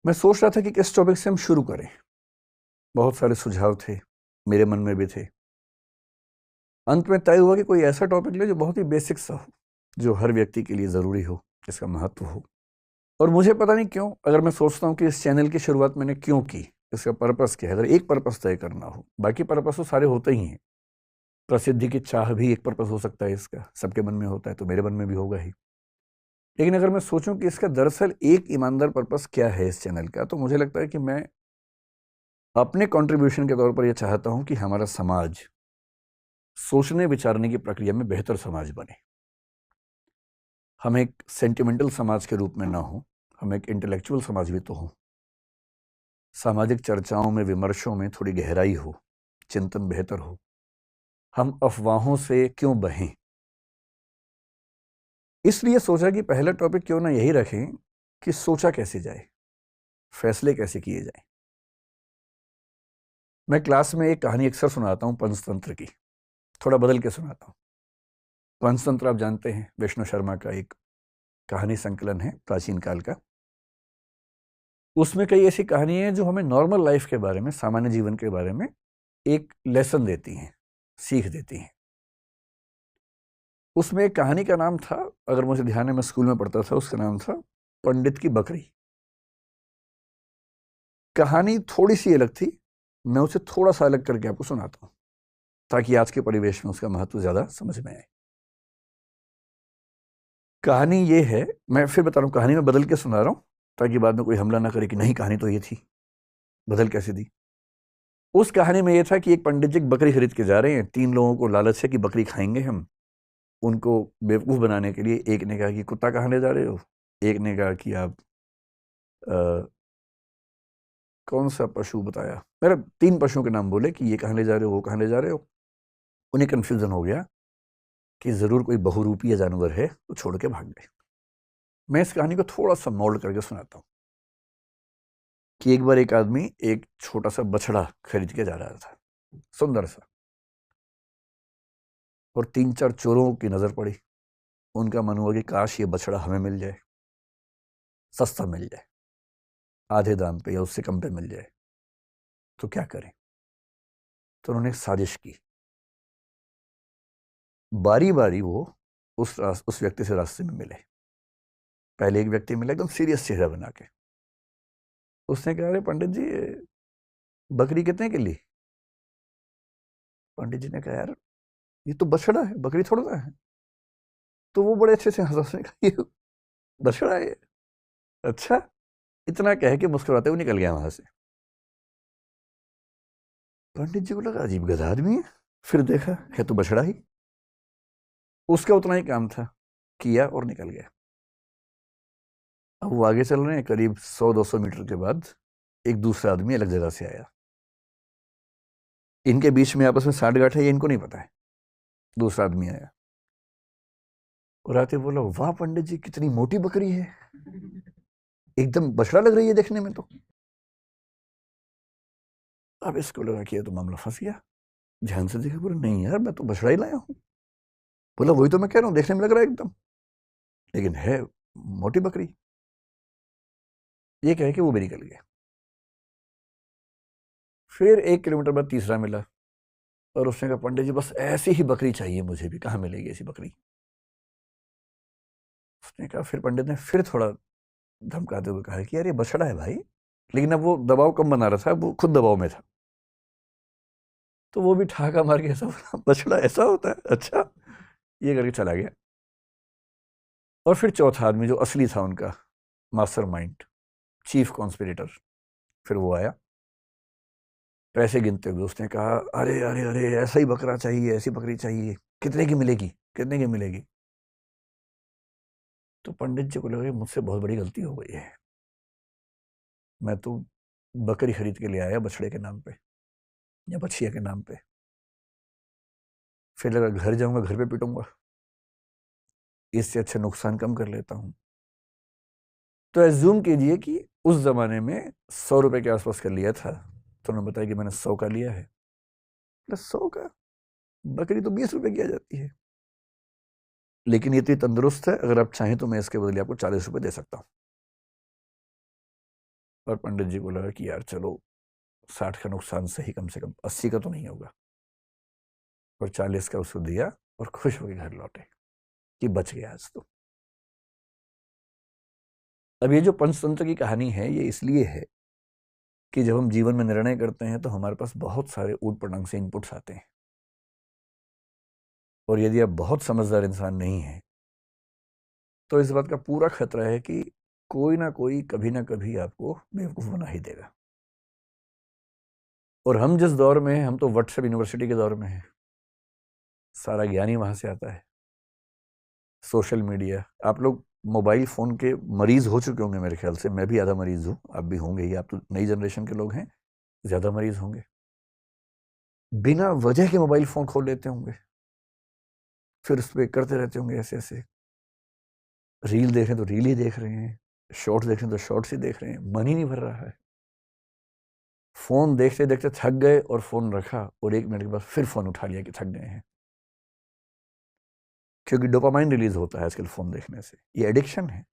मैं सोच रहा था कि किस टॉपिक से हम शुरू करें। बहुत सारे सुझाव थे, मेरे मन में भी थे। अंत में तय हुआ कि कोई ऐसा टॉपिक ले जो बहुत ही बेसिक सा हो, जो हर व्यक्ति के लिए ज़रूरी हो, इसका महत्व हो। और मुझे पता नहीं क्यों, अगर मैं सोचता हूँ कि इस चैनल की शुरुआत मैंने क्यों की, इसका पर्पस क्या है, अगर एक पर्पस तय करना हो, बाकी पर्पस तो सारे होते ही हैं। प्रसिद्धि की चाह भी एक पर्पस हो सकता है इसका, सबके मन में होता है, तो मेरे मन में भी होगा ही। लेकिन अगर मैं सोचूं कि इसका दरअसल एक ईमानदार पर्पस क्या है इस चैनल का, तो मुझे लगता है कि मैं अपने कंट्रीब्यूशन के तौर पर यह चाहता हूं कि हमारा समाज सोचने विचारने की प्रक्रिया में बेहतर समाज बने। हम एक सेंटिमेंटल समाज के रूप में ना हो, हम एक इंटेलेक्चुअल समाज भी तो हो। सामाजिक चर्चाओं में, विमर्शों में थोड़ी गहराई हो, चिंतन बेहतर हो। हम अफवाहों से क्यों बहें। इसलिए सोचा कि पहला टॉपिक क्यों ना यही रखें कि सोचा कैसे जाए, फैसले कैसे किए जाए। मैं क्लास में एक कहानी अक्सर सुनाता हूं पंचतंत्र की, थोड़ा बदल के सुनाता हूं। पंचतंत्र आप जानते हैं, विष्णु शर्मा का एक कहानी संकलन है प्राचीन काल का। उसमें कई ऐसी कहानी है जो हमें नॉर्मल लाइफ के बारे में, सामान्य जीवन के बारे में एक लेसन देती हैं, सीख देती हैं। उसमें एक कहानी का नाम था, अगर मुझे ध्यान है, मैं स्कूल में पढ़ता था, उसका नाम था पंडित की बकरी। कहानी थोड़ी सी अलग थी, मैं उसे थोड़ा सा अलग करके आपको सुनाता हूं ताकि आज के परिवेश में उसका महत्व ज्यादा समझ में आए। कहानी ये है, मैं फिर बता रहा हूँ, कहानी में बदल के सुना रहा हूँ ताकि बाद में कोई हमला ना करे कि नहीं कहानी तो ये थी, बदल कैसे दी। उस कहानी में ये था कि एक पंडित जी बकरी खरीद के जा रहे हैं। 3 लोगों को लालच है कि बकरी खाएंगे हम। उनको बेवकूफ़ बनाने के लिए एक ने कहा कि कुत्ता कहाँ ले जा रहे हो, एक ने कहा कि आप कौन सा पशु बताया, मेरा 3 पशुओं के नाम बोले कि ये कहाँ ले जा रहे हो, वो कहाँ ले जा रहे हो। उन्हें कन्फ्यूज़न हो गया कि ज़रूर कोई बहुरूपीय जानवर है, तो छोड़ के भाग गए। मैं इस कहानी को थोड़ा सा मोल्ड करके सुनाता हूँ कि एक बार एक आदमी एक छोटा सा बछड़ा खरीद के जा रहा था, सुंदर सा, और 3-4 चोरों की नज़र पड़ी। उनका मन हुआ कि काश ये बछड़ा हमें मिल जाए, सस्ता मिल जाए, आधे दाम पे या उससे कम पे मिल जाए, तो क्या करें। तो उन्होंने एक साजिश की। बारी बारी वो उस व्यक्ति से रास्ते में मिले। पहले एक व्यक्ति मिला एकदम सीरियस चेहरा बना के। उसने कहा, अरे पंडित जी, बकरी कितने की ली। पंडित जी ने कहा, यार ये तो बछड़ा है, बकरी थोड़ा ना है। तो वो बड़े अच्छे से हंसा, उसने कहा, ये बछड़ा है। अच्छा, इतना कह के मुस्कुराते हुए निकल गया वहां से। पंडित जी को लगा अजीब गधा आदमी है, फिर देखा है तो बछड़ा ही। उसका उतना ही काम था, किया और निकल गया। अब वो आगे चल रहे हैं, करीब 100-200 मीटर के बाद एक दूसरा आदमी अलग जगह से आया। इनके बीच में आपस में साठ-गांठ है, ये इनको नहीं पता है। दूसरा आदमी आया और आते बोला, वाह पंडित जी, कितनी मोटी बकरी है, एकदम बछड़ा लग रही है देखने में तो। अब इसको लगा कि ये तो मामला फंस गया। ध्यान से देखा, बोला नहीं यार, मैं तो बछड़ा ही लाया हूं। बोला वही तो मैं कह रहा हूं, देखने में लग रहा है एकदम, लेकिन है मोटी बकरी। ये कह के वो भी निकल गया। फिर 1 किलोमीटर बाद तीसरा मिला और उसने कहा, पंडित जी बस ऐसी ही बकरी चाहिए मुझे भी, कहाँ मिलेगी ऐसी बकरी। उसने कहा, फिर पंडित ने फिर थोड़ा धमकाते हुए कहा कि यार ये बछड़ा है भाई। लेकिन अब वो दबाव कम बना रहा था, वो खुद दबाव में था। तो वो भी ठहाका मार के ऐसा बोला, बछड़ा ऐसा होता है, अच्छा, ये करके चला गया। और फिर चौथा आदमी जो असली था उनका मास्टरमाइंड, चीफ कॉन्स्पिरेटर, फिर वो आया पैसे गिनते हुए। उसने कहा, अरे अरे अरे, ऐसा ही बकरा चाहिए, ऐसी बकरी चाहिए, कितने की मिलेगी, कितने की मिलेगी। तो पंडित जी को लगा मुझसे बहुत बड़ी गलती हो गई है, मैं तो बकरी खरीद के ले आया बछड़े के नाम पे या बछिया के नाम पे। फिर लगा घर जाऊंगा, घर पे पिटूंगा, इससे अच्छा नुकसान कम कर लेता हूं। तो एज्यूम कीजिए कि उस जमाने में 100 रुपए के आसपास का लिया था, तो उन्होंने बताया कि मैंने 100 का लिया है। प्लस 100 का, बकरी तो 20 रुपए की आ जाती है। लेकिन ये इतनी तंदुरुस्त है, अगर आप चाहें तो मैं इसके बदले आपको 40 रुपए दे सकता हूं। और पंडित जी को लगा कि यार चलो 60 का नुकसान सही, कम से कम 80 का तो नहीं होगा, और 40 का उसको दिया और खुश होकर घर लौटे कि बच गया आज तो। अब ये जो पंचतंत्र की कहानी है ये इसलिए है कि जब हम जीवन में निर्णय करते हैं तो हमारे पास बहुत सारे ऊट पटांग से इनपुट्स आते हैं, और यदि आप बहुत समझदार इंसान नहीं हैं तो इस बात का पूरा खतरा है कि कोई ना कोई कभी ना कभी आपको बेवकूफ़ बना ही देगा। और हम जिस दौर में हैं, हम तो व्हाट्सएप यूनिवर्सिटी के दौर में हैं, सारा ज्ञान ही वहाँ से आता है। सोशल मीडिया, आप लोग मोबाइल फ़ोन के मरीज़ हो चुके होंगे मेरे ख्याल से, मैं भी आधा मरीज़ हूँ, आप भी होंगे ही, आप तो नई जनरेशन के लोग हैं, ज़्यादा मरीज़ होंगे। बिना वजह के मोबाइल फ़ोन खोल लेते होंगे, फिर उस पर करते रहते होंगे ऐसे ऐसे, रील देख रहे हैं तो रील ही देख रहे हैं, शॉर्ट्स देख रहे हैं तो शॉर्ट्स ही देख रहे हैं, मन ही नहीं भर रहा है। फ़ोन देखते देखते थक गए और फ़ोन रखा और 1 मिनट के बाद फिर फ़ोन उठा लिया कि थक गए हैं, क्योंकि डोपामाइन रिलीज होता है आजकल फ़ोन देखने से। ये एडिक्शन है,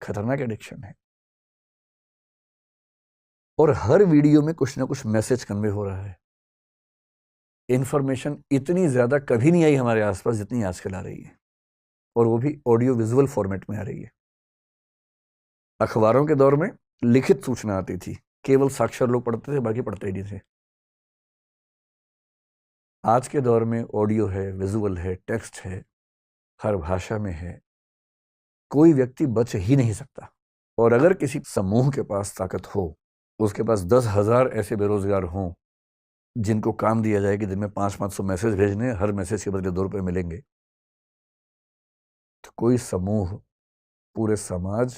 खतरनाक एडिक्शन है। और हर वीडियो में कुछ ना कुछ मैसेज कन्वे हो रहा है। इंफॉर्मेशन इतनी ज़्यादा कभी नहीं आई हमारे आसपास जितनी आजकल आ रही है, और वो भी ऑडियो विजुअल फॉर्मेट में आ रही है। अखबारों के दौर में लिखित सूचना आती थी, केवल साक्षर लोग पढ़ते थे, बाकी पढ़ते ही नहीं थे। आज के दौर में ऑडियो है, विजुअल है, टेक्स्ट है, हर भाषा में है, कोई व्यक्ति बच ही नहीं सकता। और अगर किसी समूह के पास ताकत हो, उसके पास 10,000 ऐसे बेरोजगार हों जिनको काम दिया जाए कि दिन में 500-500 मैसेज भेजने, हर मैसेज के बदले 2 रुपए मिलेंगे, तो कोई समूह पूरे समाज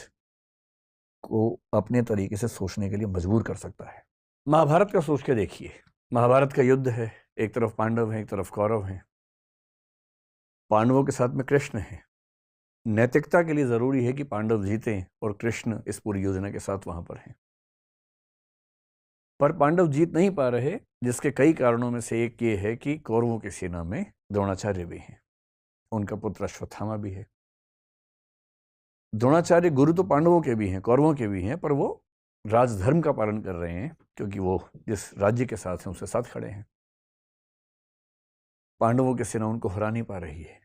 को अपने तरीके से सोचने के लिए मजबूर कर सकता है। महाभारत का सोच के देखिए, महाभारत का युद्ध है, एक तरफ पांडव हैं, एक तरफ कौरव हैं। पांडवों के साथ में कृष्ण है। नैतिकता के लिए जरूरी है कि पांडव जीतें और कृष्ण इस पूरी योजना के साथ वहां पर हैं। पर पांडव जीत नहीं पा रहे, जिसके कई कारणों में से एक ये है कि कौरवों की सेना में द्रोणाचार्य भी हैं, उनका पुत्र अश्वत्थामा भी है। द्रोणाचार्य गुरु तो पांडवों के भी हैं, कौरवों के भी हैं, पर वो राजधर्म का पालन कर रहे हैं क्योंकि वो जिस राज्य के साथ हैं उसके साथ खड़े हैं। पांडवों की सेना उनको हरा नहीं पा रही है,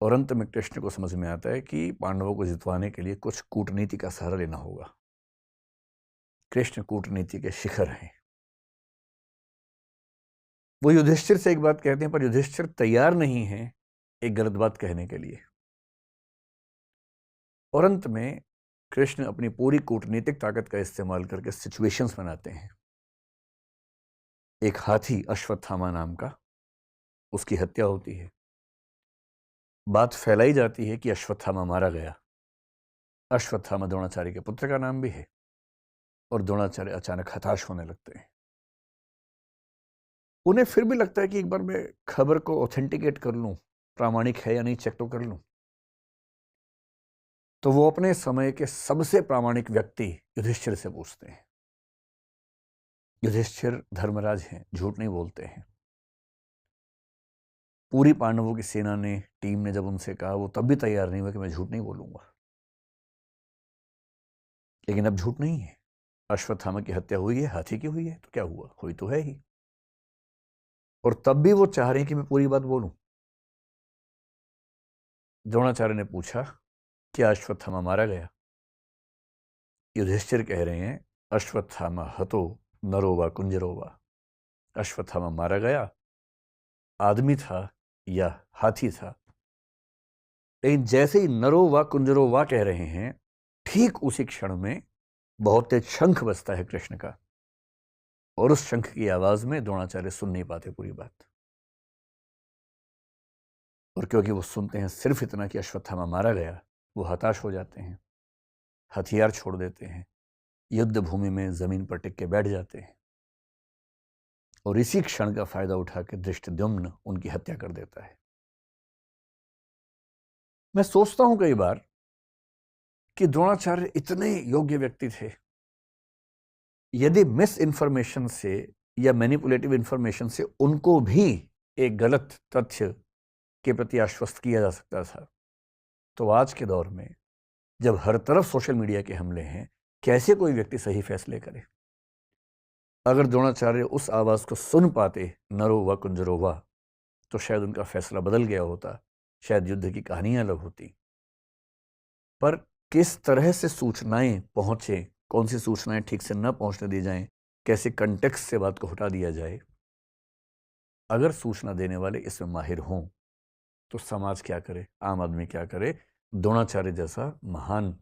और अंत में कृष्ण को समझ में आता है कि पांडवों को जितवाने के लिए कुछ कूटनीति का सहारा लेना होगा। कृष्ण कूटनीति के शिखर हैं। वो युधिष्ठिर से एक बात कहते हैं, पर युधिष्ठिर तैयार नहीं है एक गलत बात कहने के लिए, और अंत में कृष्ण अपनी पूरी कूटनीतिक ताकत का इस्तेमाल करके सिचुएशंस बनाते हैं। एक हाथी अश्वत्थामा नाम का, उसकी हत्या होती है। बात फैलाई जाती है कि अश्वत्थामा मारा गया। अश्वत्थामा द्रोणाचार्य के पुत्र का नाम भी है, और द्रोणाचार्य अचानक हताश होने लगते हैं। उन्हें फिर भी लगता है कि एक बार मैं खबर को ऑथेंटिकेट कर लूं, प्रामाणिक है या नहीं चेक तो कर लूं। तो वो अपने समय के सबसे प्रामाणिक व्यक्ति युधिष्ठिर से पूछते हैं। युधिष्ठिर धर्मराज हैं, झूठ नहीं बोलते हैं। पूरी पांडवों की सेना ने, टीम ने जब उनसे कहा, वो तब भी तैयार नहीं हुआ कि मैं झूठ नहीं बोलूंगा। लेकिन अब झूठ नहीं है, अश्वत्थामा की हत्या हुई है, हाथी की हुई है, तो क्या हुआ, हुई तो है ही। और तब भी वो चाह रहे हैं कि मैं पूरी बात बोलूं। द्रोणाचार्य ने पूछा, क्या अश्वत्थामा मारा गया? युधिष्ठिर कह रहे हैं, अश्वत्थामा हतो नरो वा कुंजरो वा। अश्वत्थामा मारा गया, आदमी था या हाथी था। लेकिन जैसे ही नरो वा कुंजरो वा कह रहे हैं, ठीक उसी क्षण में बहुत तेज शंख बजता है कृष्ण का, और उस शंख की आवाज में द्रोणाचार्य सुन नहीं पाते पूरी बात। और क्योंकि वो सुनते हैं सिर्फ इतना कि अश्वत्थामा मारा गया, वो हताश हो जाते हैं, हथियार छोड़ देते हैं, युद्ध भूमि में जमीन पर टिक के बैठ जाते हैं, और इसी क्षण का फायदा उठा के धृष्टद्युम्न उनकी हत्या कर देता है। मैं सोचता हूं कई बार कि द्रोणाचार्य इतने योग्य व्यक्ति थे, यदि मिस इन्फॉर्मेशन से या मैनिपुलेटिव इंफॉर्मेशन से उनको भी एक गलत तथ्य के प्रति आश्वस्त किया जा सकता था, तो आज के दौर में जब हर तरफ सोशल मीडिया के हमले हैं, कैसे कोई व्यक्ति सही फैसले करे। अगर द्रोणाचार्य उस आवाज को सुन पाते, नरो व कुंजरो वा, तो शायद उनका फैसला बदल गया होता, शायद युद्ध की कहानियां अलग होती। पर किस तरह से सूचनाएं पहुंचे, कौन सी सूचनाएं ठीक से न पहुंचने दी जाएं, कैसे कंटेक्स्ट से बात को हटा दिया जाए, अगर सूचना देने वाले इसमें माहिर हों तो समाज क्या करे, आम आदमी क्या करे। द्रोणाचार्य जैसा महान